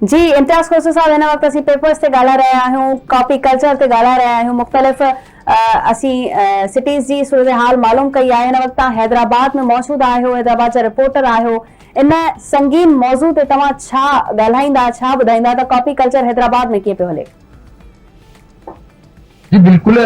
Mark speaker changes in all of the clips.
Speaker 1: जी इम्तियाज़ खोसर साहब इन वक्त असी पेपर्स से गाला रहे आहियूं, कॉपी कल्चर ते गाला रहे आहियूं, मुख्तलिफ असी सिटीज़ जी सूरत हाल मालूम कई आहे। इन वक्त हैदराबाद में मौजूद आहियो, हैदराबाद जा रिपोर्टर आहियो। इन संगीन मौज़ू ते तव्हां छा ॻाल्हाईंदा, छा ॿुधाईंदा त कॉपी कल्चर हैदराबाद में कीअं पियो हले?
Speaker 2: जी बिल्कुल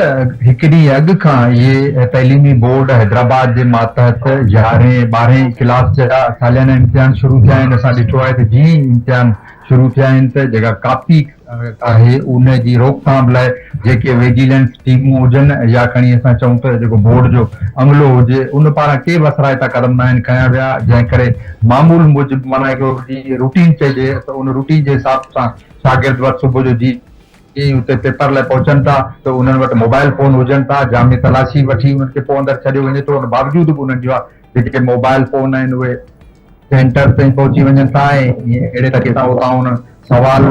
Speaker 2: हिकु ॾींहुं अॻु खां इहे तइलीमी बोर्ड हैदराबाद जे मातहत 11 12 क्लास जा सालियाना इम्तिहान शुरू थिया आहिनि। असां ॾिठो आहे त जीअं ई इम्तिहान शुरू थिया आहिनि त जेका कापी आहे उन जी रोकथाम लाइ जेके विजिलेंस टीमूं हुजनि या खणी असां चऊं त जेको बोर्ड जो अमलो हुजे उन पारां के बि असराइता क़दम न आहिनि खयां विया, जंहिं करे मामूल मूजिबि माना हिकिड़ो रूटीन चइजे त उन रूटीन जे हिसाब सां शागिर्द वटि सुबुह जो जी उते पेपर लाइ पहुचनि था त उन्हनि वटि मोबाइल फोन हुजनि था, जामे तलाशी वठी उन्हनि खे पोइ अंदरि छॾियो वञे थो। उन बावजूदि बि उन्हनि जा जेके मोबाइल फोन आहिनि उहे सेंटर ताईं पहुची वञनि था ऐं अहिड़े तरीक़े सां उतां उन सवाल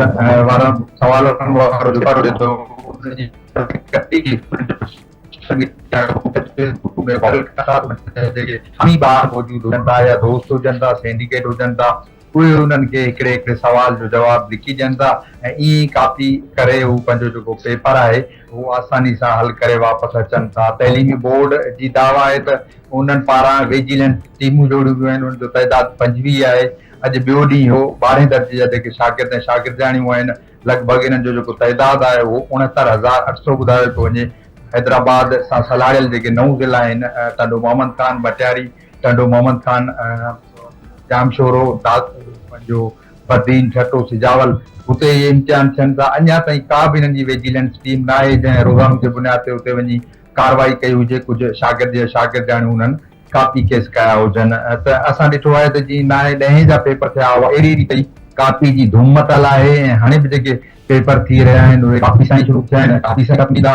Speaker 2: मौजूद हुजनि था या दोस्त हुजनि था, सिंडिकेट हुजनि था, उहे उन्हनि खे हिकिड़े हिकिड़े सवाल जो जवाबु लिखी ॾियनि था ऐं ईअं ई कापी करे हू पंहिंजो जेको पेपर आहे उहो आसानी सां हल करे वापसि अचनि था। तइलीमी बोर्ड जी दावा आहे त उन्हनि पारां विजिलेंस टीमूं जोड़ियूं वियूं आहिनि, उनजो तइदाद 25 आहे। अॼु ॿियो ॾींहुं हो 12 दर्जे जा जेके शागिर्द ऐं शागिर्दियाणियूं आहिनि, लॻभॻि इन्हनि जो जेको तइदाद आहे उहो 69,800 ॿुधायो पियो वञे। हैदराबाद सां सलाड़ियल जेके 9 ज़िला आहिनि, टंडो मोहम्मद खान मटियारी, टंडो मोहम्मद खान जामशोरो, पंहिंजो बदीन, ठटो, सिजावल, हुते इहे इम्तिहान थियनि था। अञा ताईं का बि हिननि जी विजिलेंस टीम न आहे जंहिं रोज़ान जे बुनियाद ते हुते वञी कार्रवाई कई हुजे, कुझु शागिर्द या शागिर्दियाणियूं उन्हनि कापी केस कया हुजनि। त असां ॾिठो आहे त जीअं 9 10 जा पेपर थिया हुआ, अहिड़ी रीति कापी जी धूम मतल आहे ऐं हाणे बि जेके पेपर थी रहिया आहिनि उहे कापी सां ई शुरू थिया आहिनि। कापी सां कपीदा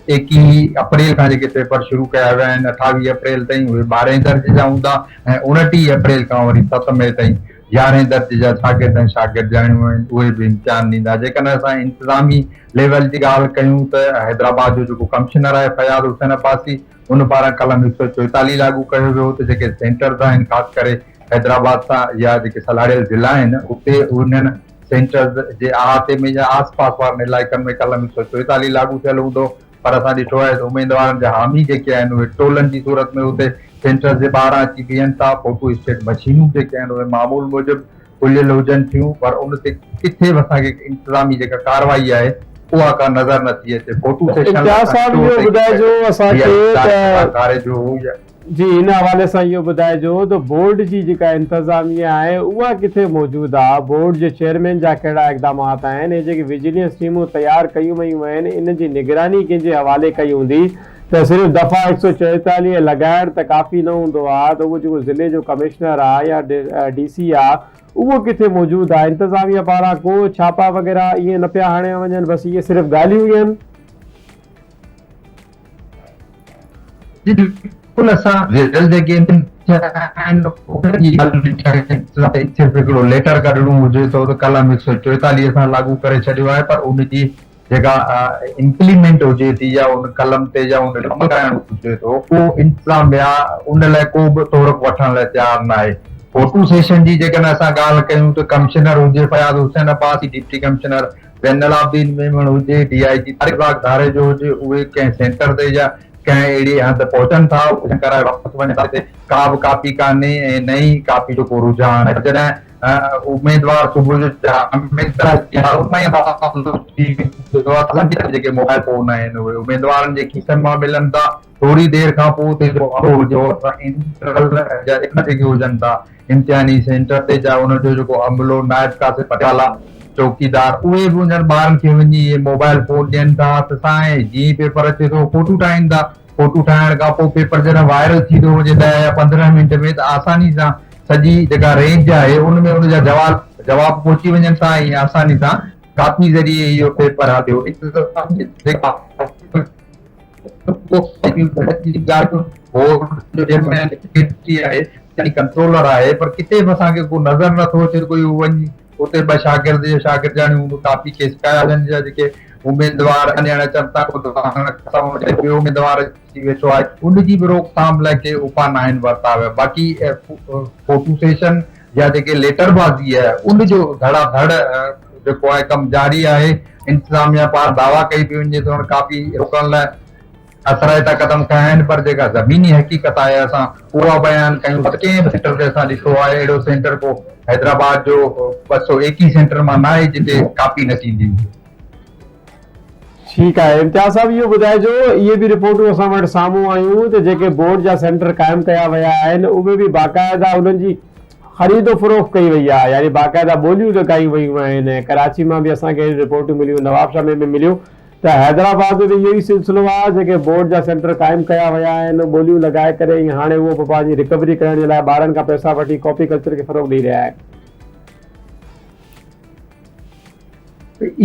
Speaker 2: 21 अप्रैल खां जेके पेपर शुरू कया विया आहिनि, 28 अप्रैल ताईं उहे 12 दर्जे जा हूंदा ऐं 29 अप्रैल खां वरी 7 मई ताईं 11 दर्जे जा शागिर्द ऐं शागिर्दियाणियूं आहिनि उहे बि इम्तिहान ॾींदा। जेकॾहिं असां इंतिज़ामी लेवल जी ॻाल्हि कयूं त हैदराबाद जो जेको कमिश्नर आहे फयाद हुसैन अब्बासी, उन पारां कलम 144 लागू कयो वियो त जेके सेंटर्स आहिनि ख़ासि करे हैदराबाद सां या जेके सलाड़ियल ज़िला आहिनि उते उन्हनि सेंटर्स जे अहाते में या आस पास वारनि इलाइक़नि में कलम 144 लागू थियल हूंदो। पर असां ॾिठो आहे त उमेदवारनि जा हामी जेके आहिनि उहे टोलनि जी सूरत में उते सेंटर्स जे ॿाहिरां अची बीहनि था। फोटो स्टेट मशीनूं जेके आहिनि उहे मामूल मूजिबि खुलियल हुजनि थियूं, पर उन ते किथे बि असांखे इंतिज़ामी जेका कार्रवाई आहे उहा का नज़र नथी अचे। फोटो सेशन
Speaker 3: जी इन हवाले से इहो ॿुधाइजो त बोर्ड जी जेका इंतज़ामिया आहे उहा किथे मौजूदु आहे, बोर्ड जे चेयरमैन जा कहिड़ा इक़दामात आहिनि, जेके विजिलेंस टीमूं तयारु कयूं वयूं आहिनि इन जी निगरानी कंहिंजे हवाले कई हूंदी त सिर्फ़ु दफ़ा 144 लॻाइण त काफ़ी न हूंदो आहे, त उहो जेको ज़िले जो कमिश्नर आहे या DC आहे उहो किथे मौजूदु आहे? इंतज़ामिया पारां को छापा वग़ैरह ईअं न पिया हणिया वञनि, बसि इहे सिर्फ़ु ॻाल्हियूं ई आहिनि?
Speaker 2: हिकिड़ो लेटर कढणो हुजे त कलम 144 सां लागू करे छॾियो आहे, पर उनजी जेका इम्प्लीमेंट हुजे थी या उन कलम ते या उन कमु कराइणो हुजे थो उहो इंतिज़ामिया उन लाइ को बि तोरक वठण लाइ तयारु न आहे। फोटो सेशन जी जेकॾहिं असां ॻाल्हि कयूं त कमिश्नर हुजे Fayad Hussain Abbasi, deputy commissioner Zainul Abidin Memon हुजे, DIG तारिक धारे जो हुजे, उहे कंहिं सेंटर ते या कंहिं अहिड़ी हंधि पहुचनि था कराए वापसि वञनि था, का बि कापी कान्हे ऐं नई कापी जो को रुझान आहे। जॾहिं उमेदवार सुबुह जो जेके मोबाइल फोन आहिनि उहे उमेदवारनि जे खीसनि मां मिलनि था, थोरी देरि खां पोइ जेके हुजनि था इम्तिहानी सेंटर ते जा उनजो जेको अमलो नायब कासिम पटियाला चौकीदार उहे बि उन्हनि ॿारनि खे वञी इहे मोबाइल फोन ॾियनि था त साईं जीअं पेपर अचे थो फोटू ठाहिनि था। फोटू ठाहिण खां पोइ पेपर जॾहिं वायरल थी थो वञे 10 या 15 मिंट में त आसानी सां सॼी जेका रेंज आहे उनमें उनजा जवाब पहुची वञनि था ऐं आसानी सां कापी ज़रिए इहो पेपर हलियो। कंट्रोलर आहे, पर किथे बि असांखे को नज़र नथो अचे कोई वञी उते ॿ शागिर्द या शागिर्दियाणियूं कापी केस कया वञनि जा जेके उमेदवार अञा अचनि था ॿियो उमेदवार अची वेठो आहे, उनजी बि रोकथाम लाइ के उपाय न आहिनि वरिता विया। बाक़ी फोटो सेशन या जेके लेटरबाज़ी आहे उन जो धड़ाधड़ जेको आहे कमु जारी आहे। इंतिज़ामिया पारां दावा कई पई वञे त कापी रोकण लाइ असराइता कदम खया आहिनि, पर जेका ज़मीनी हक़ीक़त आहे असां उहा बयानु कयूं। कंहिं बि सेंटर ते असां ॾिठो आहे अहिड़ो सेंटर को हैदराबाद जो 221 सेंटर मां न आहे जिते कापी न थींदी हुजे।
Speaker 3: ठीकु आहे, इम्तियाज़ साहब इहो ॿुधाइजो, इहे बि रिपोर्टूं असां वटि साम्हूं आयूं त जेके बोर्ड जा सेंटर क़ाइमु कया विया आहिनि उहे बि बाक़ाइदा उन्हनि जी ख़रीदो फ़रोख़्त कई वई आहे, यानी बाक़ाइदा ॿोलियूं लॻायूं वयूं आहिनि। कराची मां बि असांखे रिपोर्टूं मिलियूं, नवाबशाह में बि मिलियूं त हैदराबाद में बि इहो ई सिलसिलो आहे, जेके बोर्ड जा सेंटर क़ाइमु कया विया आहिनि ॿोलियूं लॻाए करे ऐं हाणे उहो बि पंहिंजी रिकवरी करण जे लाइ ॿारनि खां पैसा वठी कॉपी कल्चर खे फ़रोग़ ॾेई रहिया आहिनि।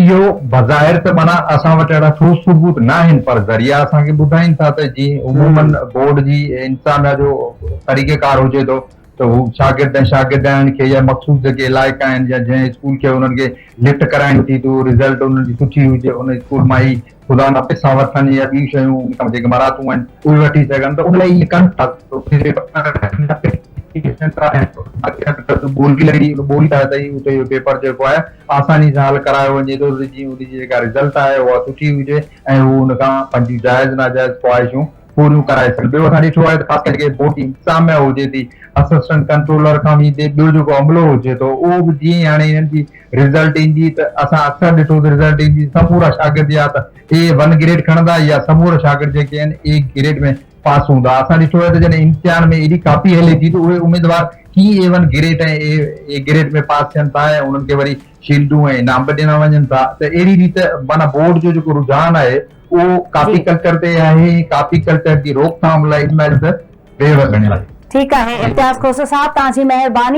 Speaker 2: इहो बज़ाहिर त माना असां वटि अहिड़ा ठोस सबूत न आहिनि, पर ज़रिया असांखे ॿुधाइनि था त जीअं उमूमन बोर्ड जी इंतिज़ामिया जो तरीक़ेकार हुजे थो त हू शागिर्दनि खे या मख़सूस जेके इलाइक़ा आहिनि या जंहिं स्कूल खे उन्हनि खे लिफ्ट कराइणी थी त रिज़ल्ट उन्हनि जी सुठी हुजे, उन स्कूल मां ई ख़ुदा न पैसा वठनि या ॿियूं शयूं जेके मरातूं आहिनि उहे वठी सघनि, त उन लाइ इहे कनि था। पेपर जेको आहे आसानी सां हल करायो वञे थो, जीअं उनजी जेका रिज़ल्ट आहे उहा सुठी हुजे ऐं हू उन खां पंहिंजी जाइज़ नाजाइज़ ख़्वाहिशूं पूरियूं कराए सघे। ॿियो असां ॾिठो आहे त ख़ासि करे बोर्ड जी इंतिज़ामिया हुजे थी, असिस्टेंट कंट्रोलर खां बि ॿियो जेको अमलो हुजे थो उहो बि जीअं हाणे हिननि जी रिज़ल्ट ईंदी त असां अक्सर ॾिठो त रिज़ल्ट ईंदी समूरा शागिर्द या त A1 ग्रेड खणंदा या समूरा शागिर्द जेके आहिनि A ग्रेड में पास हूंदा। असां ॾिठो आहे त जॾहिं इम्तिहान में एॾी कापी हले थी त उहे उमेदवार कीअं A1 ग्रेड ऐं A ग्रेड में पास थियनि था ऐं उन्हनि खे वरी शील्डूं ऐं इनाम बि ॾिना वञनि था। त अहिड़ी रीति माना बोर्ड जो जेको रुझान आहे उहो कापी कल्चर ते आहे, कापी कल्चर जी रोकथाम लाइ इन महिल त बेवक़्त आहे।
Speaker 1: ठीकु आहे, इम्तियाज़ खोसर साहब तव्हांजी महिरबानी।